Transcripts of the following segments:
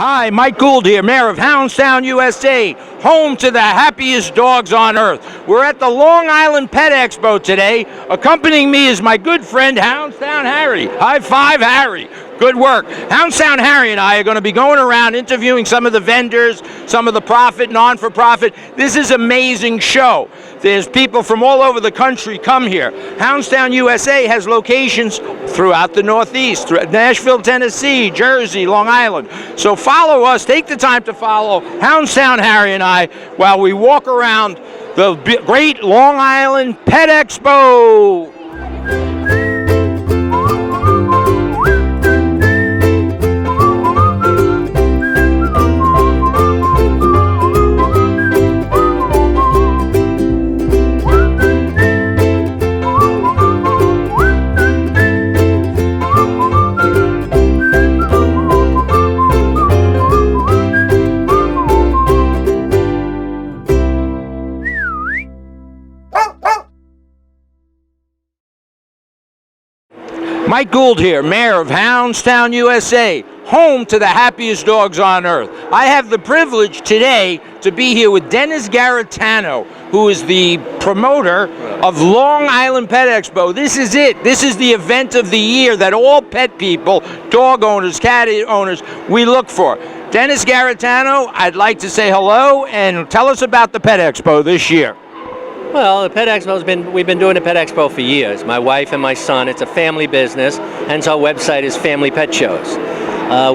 Hi, Mike Gould here, Mayor of Hounds Town USA, home to the happiest dogs on earth. We're at the Long Island Pet Expo today. Accompanying me is my good friend, Hounds Town Harry. High five, Harry. Good work. Hounds Town Harry and I are going to be going around interviewing some of the vendors, some of the profit, non-for-profit. This is an amazing show. There's people from all over the country come here. Hounds Town USA has locations throughout the Northeast, Nashville, Tennessee, Jersey, Long Island. So follow us, take the time to follow Hounds Town Harry and I while we walk around the great Long Island Pet Expo. Mike Gould here, Mayor of Hounds Town USA, home to the happiest dogs on earth. I have the privilege today to be here with Dennis Garritano, who is the promoter of Long Island Pet Expo. This is it. This is the event of the year that all pet people, dog owners, cat owners, we look for. Dennis Garritano, I'd like to say hello and tell us about the Pet Expo this year. Well, the Pet Expo's we've been doing the Pet Expo for years. My wife and my son, it's a family business, hence our website is Family Pet Shows.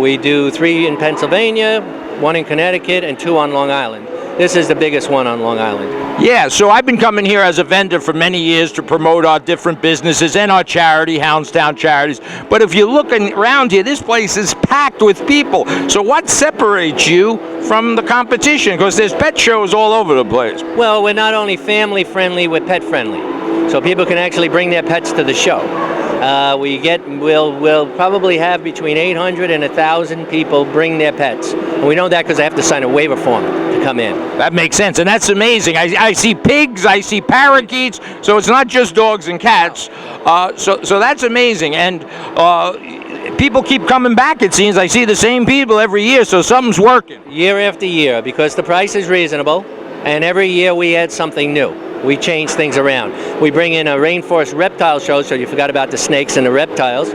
We do 3 in Pennsylvania, 1 in Connecticut, and 2 on Long Island. This is the biggest one on Long Island. Yeah, so I've been coming here as a vendor for many years to promote our different businesses and our charity, Hounds Town Charities. But if you're looking around here, this place is packed with people. So what separates you from the competition? Because there's pet shows all over the place. Well, we're not only family friendly, we're pet friendly. So people can actually bring their pets to the show. We'll probably have between 800 and 1,000 people bring their pets. And we know that because they have to sign a waiver form to come in. That makes sense, and that's amazing. I see pigs, I see parakeets, so it's not just dogs and cats. So that's amazing, and people keep coming back, it seems. I see the same people every year, so something's working. Year after year, because the price is reasonable, and every year we add something new. We change things around. We bring in a rainforest reptile show, so you forgot about the snakes and the reptiles.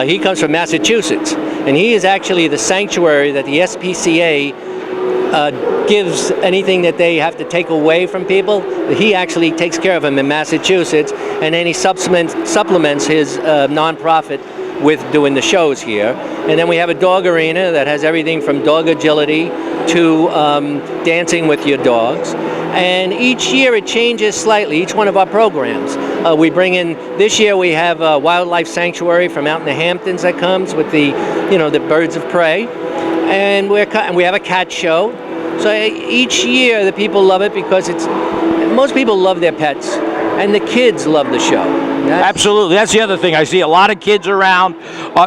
He comes from Massachusetts, and he is actually the sanctuary that the SPCA gives anything that they have to take away from people. He actually takes care of them in Massachusetts, and then he supplements his nonprofit with doing the shows here. And then we have a dog arena that has everything from dog agility to dancing with your dogs. And each year it changes slightly, each one of our programs. We bring in, this year we have a wildlife sanctuary from out in the Hamptons that comes with the birds of prey. And we have a cat show. So each year the people love it because most people love their pets and the kids love the show. Absolutely. That's the other thing. I see a lot of kids around.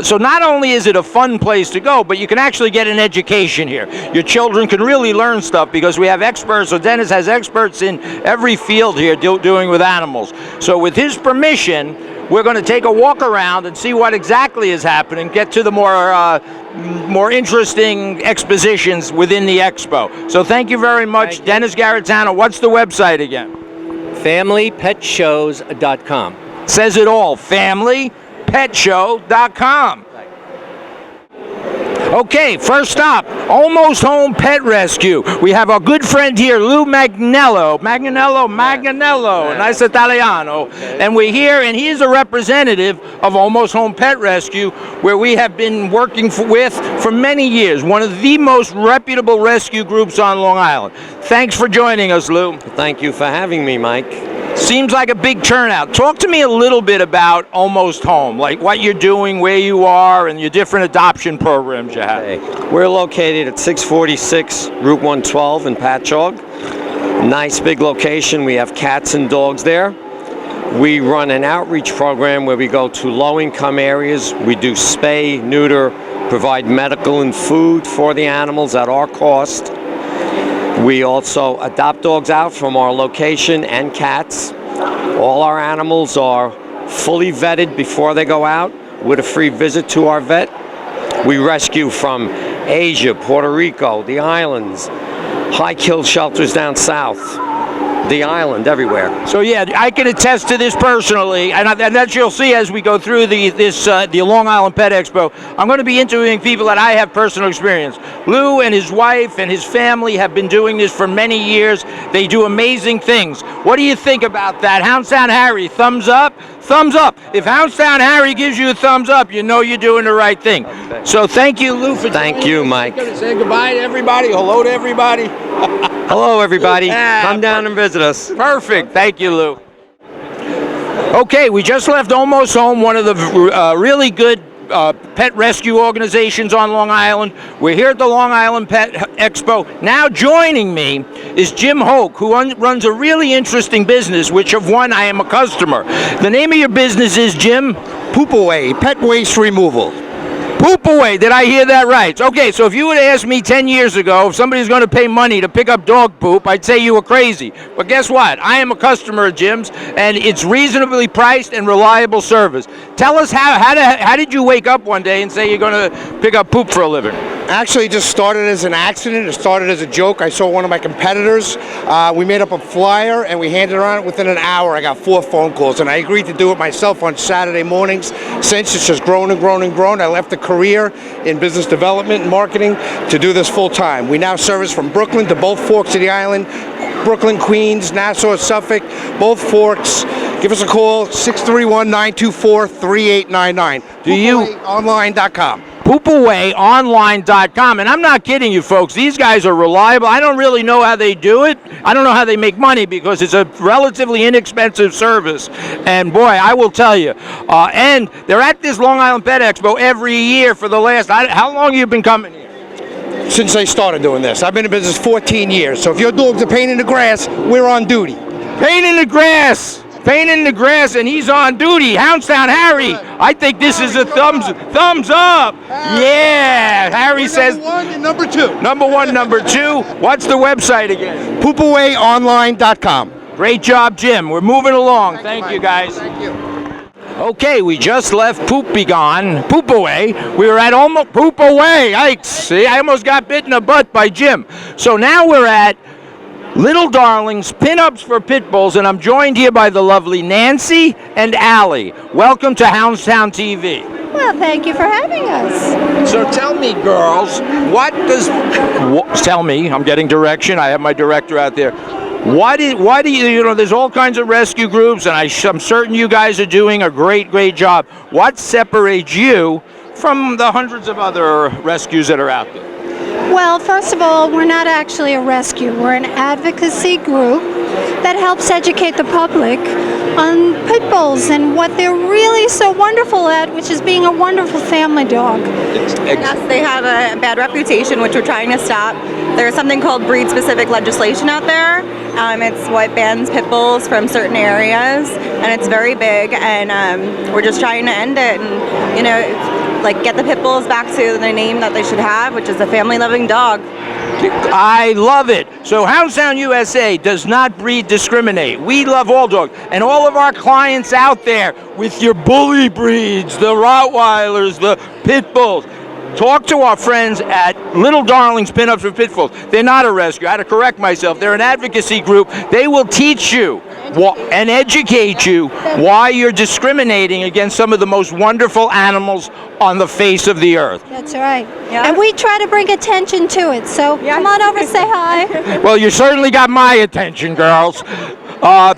So not only is it a fun place to go, but you can actually get an education here. Your children can really learn stuff because we have experts. So Dennis has experts in every field here doing with animals. So with his permission, we're going to take a walk around and see what exactly is happening, get to the more interesting expositions within the expo. So thank you very much, Dennis Garritano. What's the website again? FamilyPetShows.com. Says it all, FamilyPetShow.com. Okay, first stop, Almost Home Pet Rescue. We have our good friend here, Lou Magnanello. Magnanello, nice Italiano. Okay. And we're here, and he's a representative of Almost Home Pet Rescue, where we have been working with for many years. One of the most reputable rescue groups on Long Island. Thanks for joining us, Lou. Thank you for having me, Mike. Seems like a big turnout. Talk to me a little bit about Almost Home, like what you're doing, where you are, and your different adoption programs you have. Okay. We're located at 646 Route 112 in Patchogue. Nice big location. We have cats and dogs there. We run an outreach program where we go to low-income areas. We do spay, neuter, provide medical and food for the animals at our cost. We also adopt dogs out from our location and cats. All our animals are fully vetted before they go out with a free visit to our vet. We rescue from Asia, Puerto Rico, the islands, high kill shelters down south, the island, everywhere. So yeah, I can attest to this personally, and that you'll see as we go through the Long Island Pet Expo. I'm going to be interviewing people that I have personal experience. Lou and his wife and his family have been doing this for many years. They do amazing things. What do you think about that? Hounds Town Harry, thumbs up? Thumbs up. If Hounds Town Harry gives you a thumbs up, you know you're doing the right thing. Okay. So thank you, Lou, for Thank you, Mike. Say goodbye to everybody. Hello to everybody. Hello, everybody. Come down and visit us. Perfect. Thank you, Lou. Okay, we just left Almost Home, one of the really good pet rescue organizations on Long Island. We're here at the Long Island Pet Expo. Now joining me is Jim Hoke, who runs a really interesting business, which of one I am a customer. The name of your business is, Jim? Poop Away, pet waste removal. Poop Away, did I hear that right? Okay, so if you would have asked me 10 years ago if somebody's going to pay money to pick up dog poop, I'd say you were crazy. But guess what? I am a customer of Jim's, and it's reasonably priced and reliable service. Tell us how did you wake up one day and say you're going to pick up poop for a living? Actually, it just started as an accident. It started as a joke. I saw one of my competitors. We made up a flyer and we handed it around. Within an hour, I got 4 phone calls, and I agreed to do it myself on Saturday mornings. Since it's just grown and grown and grown, I left a career in business development and marketing to do this full time. We now service from Brooklyn to both forks of the island, Brooklyn, Queens, Nassau, Suffolk, both forks. Give us a call, 631-924-3899. PoopAwayOnline.com. PoopAwayOnline.com. And I'm not kidding you, folks. These guys are reliable. I don't really know how they do it. I don't know how they make money because it's a relatively inexpensive service. And boy, I will tell you. And they're at this Long Island Pet Expo every year for the last, how long have you been coming here? Since I started doing this. I've been in business 14 years. So if your dog's a pain in the grass, we're on duty. Pain in the grass. Pain in the grass, and he's on duty. Hounds Town Harry. I think this is a thumbs up. Yeah. Harry says. Number 1 and number 2. Number 1, number 2. What's the website again? PoopAwayOnline.com. Great job, Jim. We're moving along. Thank you, guys. Thank you. Okay, we just left Poop Away. We were at almost Poop Away. I almost got bit in the butt by Jim. So now we're at Little Darlings, Pinups for Pit Bulls, and I'm joined here by the lovely Nancy and Allie. Welcome to Hounds Town TV. Well, thank you for having us. So tell me, girls, tell me, I'm getting direction. I have my director out there. Why do you there's all kinds of rescue groups, and I'm certain you guys are doing a great job. What separates you from the hundreds of other rescues that are out there? Well, first of all, we're not actually a rescue. We're an advocacy group that helps educate the public on pit bulls and what they're really so wonderful at, which is being a wonderful family dog. Yes, they have a bad reputation, which we're trying to stop. There's something called breed-specific legislation out there. It's what bans pit bulls from certain areas, and it's very big, and we're just trying to end it and, get the pit bulls back to the name that they should have, which is a family-loving dog. I love it. So Hounds Town USA does not breed discriminate. We love all dogs. And all of our clients out there with your bully breeds, the Rottweilers, the Pit Bulls, talk to our friends at Little Darlings Pinups for Pit Bulls. They're not a rescue. I had to correct myself. They're an advocacy group. They will teach you and educate you why you're discriminating against some of the most wonderful animals on the face of the earth. That's right. Yeah. And we try to bring attention to it. So come on over, say hi. Well, you certainly got my attention, girls.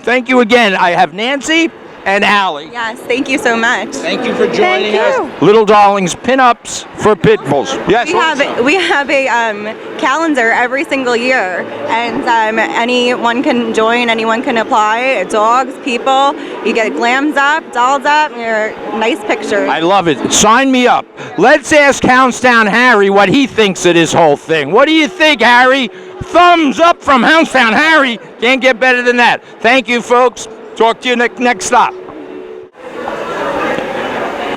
Thank you again. I have Nancy and Allie. Yes, thank you so much. Thank you for joining Thank us. you. Little Darlings Pinups for Pit Bulls. Yes. We have a calendar every single year, and anyone can join, anyone can apply. Dogs, people. You get glams up, dolls up, nice pictures. I love it. Sign me up. Let's ask Hounds Town Harry what he thinks of this whole thing. What do you think, Harry? Thumbs up from Hounds Town Harry. Can't get better than that. Thank you, folks. Talk to you next stop.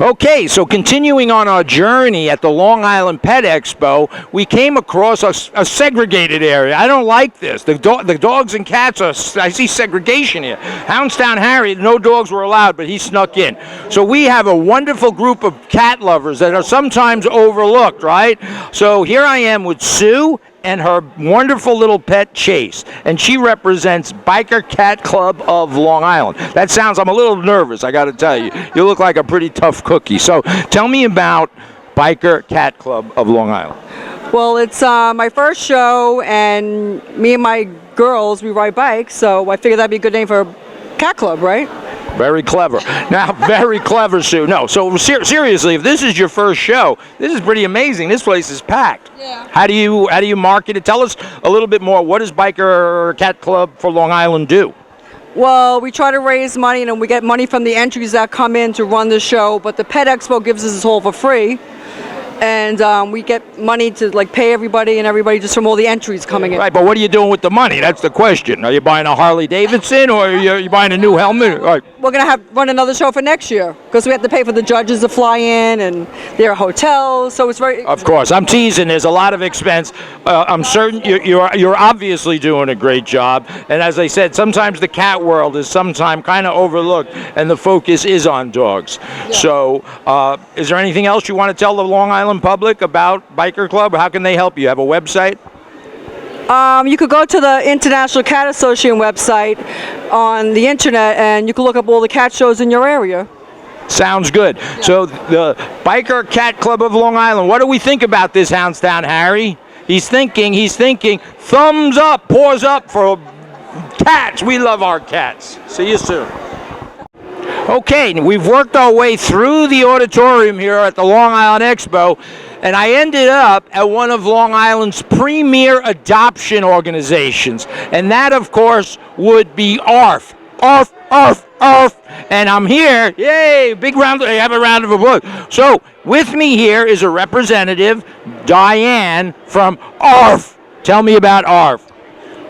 Okay, so continuing on our journey at the Long Island Pet Expo, we came across a segregated area. I don't like this. The dogs and cats I see segregation here. Hounds Town Harry, no dogs were allowed, but he snuck in. So we have a wonderful group of cat lovers that are sometimes overlooked, right? So here I am with Sue and her wonderful little pet Chase, and she represents Biker Cat Club of Long Island. That sounds, I'm a little nervous, I gotta tell you. You look like a pretty tough cookie. So tell me about Biker Cat Club of Long Island. Well, it's my first show, and me and my girls, we ride bikes, so I figured that'd be a good name for a cat club, right? Very clever. Now, very clever, Sue. No, so seriously, if this is your first show, this is pretty amazing. This place is packed. Yeah. How do you market it? Tell us a little bit more. What does Biker Cat Club for Long Island do? Well, we try to raise money, and we get money from the entries that come in to run the show, but the Pet Expo gives us this all for free. And we get money to pay everybody and everybody just from all the entries coming in. Right, but what are you doing with the money? That's the question. Are you buying a Harley Davidson or are you buying a new helmet? Right. We're going to run another show for next year because we have to pay for the judges to fly in and their hotels. So it's very. Of course, I'm teasing. There's a lot of expense. I'm certain you're obviously doing a great job. And as I said, sometimes the cat world is sometimes kind of overlooked, and the focus is on dogs. Yeah. So, is there anything else you want to tell the Long Island public about Biker Club? How can they help you? Have a website? You could go to the International Cat Association website on the internet, and you can look up all the cat shows in your area. Sounds good. Yeah. So the Biker Cat Club of Long Island, what do we think about this, Hounds Town Harry? He's thinking, thumbs up, paws up for cats. We love our cats. See you soon. Okay, we've worked our way through the auditorium here at the Long Island Expo, and I ended up at one of Long Island's premier adoption organizations, and that, of course, would be ARF. ARF, ARF, ARF. And I'm here, yay, big round, have a round of applause. So, with me here is a representative, Diane, from ARF. Tell me about ARF.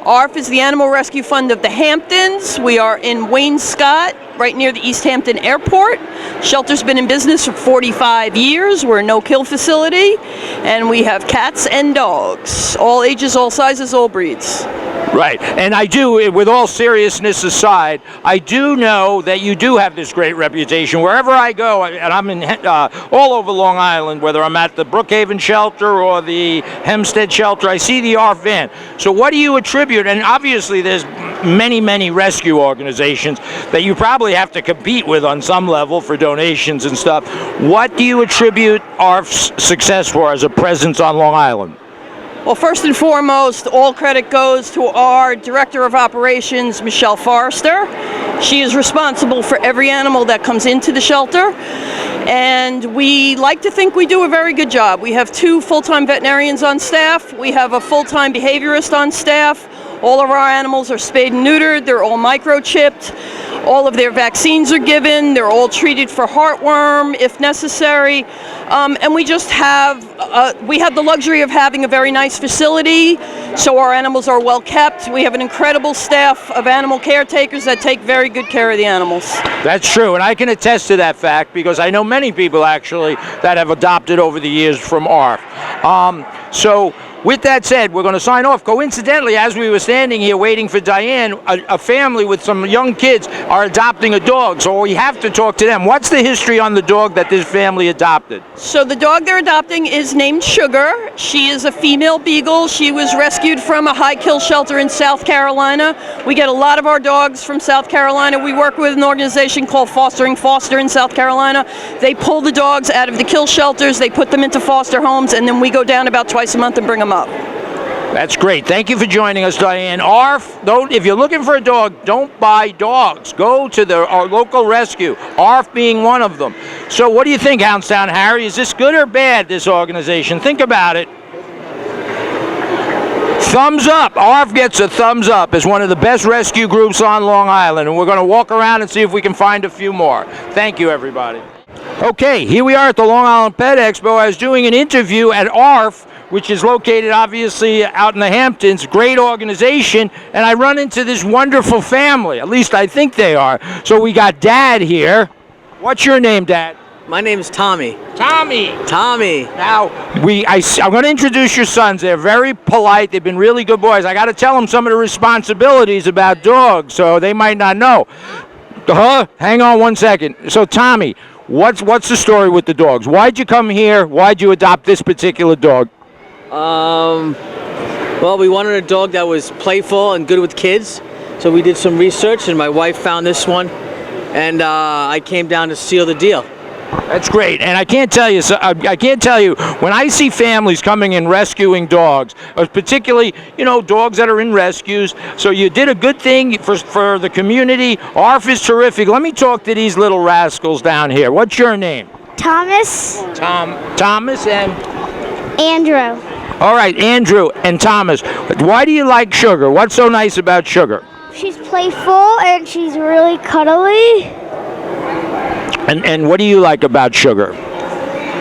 ARF is the Animal Rescue Fund of the Hamptons. We are in Wainscott, right near the East Hampton Airport. Shelter's been in business for 45 years. We're a no-kill facility, and we have cats and dogs, all ages, all sizes, all breeds. Right, and I do, with all seriousness aside, I do know that you do have this great reputation. Wherever I go, and I'm in all over Long Island, whether I'm at the Brookhaven Shelter or the Hempstead Shelter, I see the ARF van. So what do you attribute, and obviously there's many, many rescue organizations that you probably have to compete with on some level for donations and stuff. What do you attribute ARF's success for as a presence on Long Island? Well, first and foremost, all credit goes to our Director of Operations, Michelle Forrester. She is responsible for every animal that comes into the shelter, and we like to think we do a very good job. We have 2 full-time veterinarians on staff. We have a full-time behaviorist on staff. All of our animals are spayed and neutered. They're all microchipped. All of their vaccines are given. They're all treated for heartworm if necessary. And we just have, we have the luxury of having a very nice facility, so our animals are well kept. We have an incredible staff of animal caretakers that take very good care of the animals. That's true, and I can attest to that fact because I know many people actually that have adopted over the years from ARF. So with that said, we're going to sign off. Coincidentally, as we were standing here waiting for Diane, a family with some young kids are adopting a dog, so we have to talk to them. What's the history on the dog that this family adopted? So the dog they're adopting is named Sugar. She is a female beagle. She was rescued from a high-kill shelter in South Carolina. We get a lot of our dogs from South Carolina. We work with an organization called Fostering Foster in South Carolina. They pull the dogs out of the kill shelters, they put them into foster homes, and then we go down about twice a month and bring them up. That's great. Thank you for joining us, Diane. ARF, if you're looking for a dog, don't buy dogs. Go to our local rescue, ARF being one of them. So what do you think, Hounds Town Harry? Is this good or bad, this organization? Think about it. Thumbs up. ARF gets a thumbs up as one of the best rescue groups on Long Island, and we're going to walk around and see if we can find a few more. Thank you, everybody. Okay, here we are at the Long Island Pet Expo. I was doing an interview at ARF, which is located obviously out in the Hamptons, great organization, and I run into this wonderful family, at least I think they are. So we got Dad here. What's your name, Dad? My name is Tommy. Tommy. Tommy. Now, I'm going to introduce your sons. They're very polite. They've been really good boys. I got to tell them some of the responsibilities about dogs, so they might not know. Hang on one second. So, Tommy, what's the story with the dogs? Why'd you come here? Why'd you adopt this particular dog? Well, we wanted a dog that was playful and good with kids, so we did some research, and my wife found this one, and I came down to seal the deal. That's great, and I can't tell you. When I see families coming and rescuing dogs, particularly dogs that are in rescues. So you did a good thing for the community. ARF is terrific. Let me talk to these little rascals down here. What's your name? Thomas. Thomas and Andrew. All right, Andrew and Thomas. Why do you like Sugar? What's so nice about Sugar? She's playful and she's really cuddly. And what do you like about Sugar?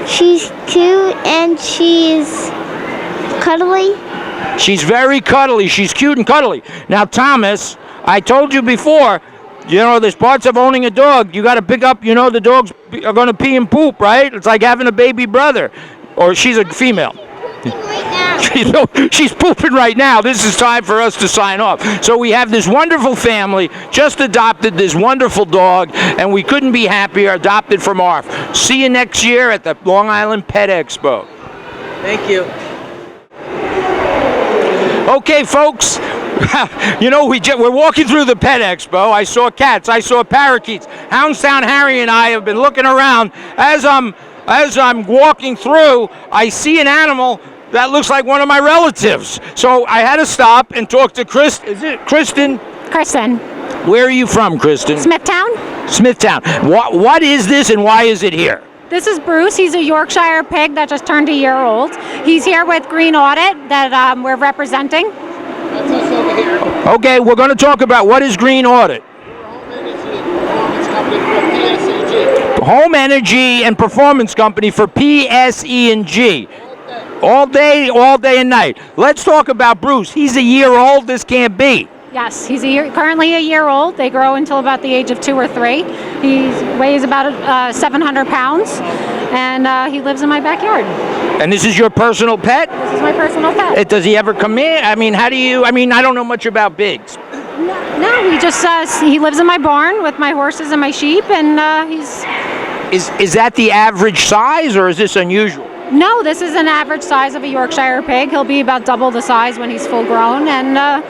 She's cute and she's cuddly. She's very cuddly. She's cute and cuddly. Now, Thomas, I told you before, there's parts of owning a dog. You got to pick up, the dogs are going to pee and poop, right? It's like having a baby brother. Or she's a female. She's pooping right now. This is time for us to sign off. So we have this wonderful family, just adopted this wonderful dog, and we couldn't be happier, adopted from ARF. See you next year at the Long Island Pet Expo. Thank you. Okay, folks, we're walking through the Pet Expo. I saw cats. I saw parakeets. Hounds Town Harry and I have been looking around. As I'm walking through, I see an animal that looks like one of my relatives. So I had to stop and talk to Kristen. Is it Kristen? Kristen. Where are you from, Kristen? Smithtown. Smithtown. What is this and why is it here? This is Bruce. He's a Yorkshire pig that just turned a year old. He's here with Green Audit that we're representing. That's us over here. Okay, we're going to talk about what is Green Audit. Home energy and performance company for PSE&G. All day and night. Let's talk about Bruce. He's a year old. This can't be. Yes, he's currently a year old. They grow until about the age of 2 or 3. He weighs about 700 pounds, and he lives in my backyard. And this is your personal pet? This is my personal pet. Does he ever come in? I don't know much about pigs. No, he lives in my barn with my horses and my sheep, and he's... Is that the average size, or is this unusual? No, this is an average size of a Yorkshire pig. He'll be about double the size when he's full grown, and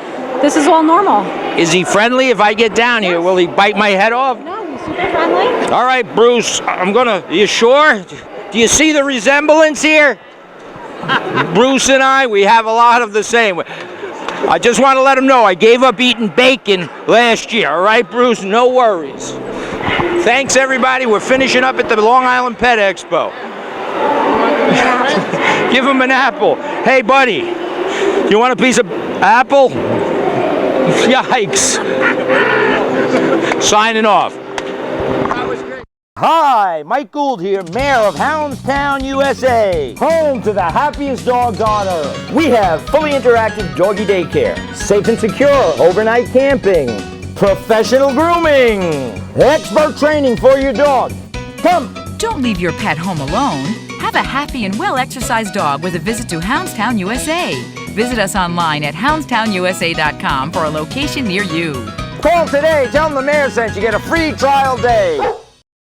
this is all normal. Is he friendly? If I get down here, will he bite my head off? No, he's super friendly. All right, Bruce, are you sure? Do you see the resemblance here? Bruce and I, we have a lot of the same. I just want to let him know I gave up eating bacon last year, all right, Bruce? No worries. Thanks, everybody. We're finishing up at the Long Island Pet Expo. Give him an apple. Hey, buddy, you want a piece of apple? Yikes. Signing off. Hi, Mike Gould here, Mayor of Hounds Town USA, home to the happiest dogs on earth. We have fully interactive doggy daycare, safe and secure overnight camping, professional grooming, expert training for your dog. Come. Don't leave your pet home alone. Have a happy and well-exercised dog with a visit to Hounds Town USA. Visit us online at houndstownusa.com for a location near you. Call today. Tell them the mayor sent you. Get a free trial day.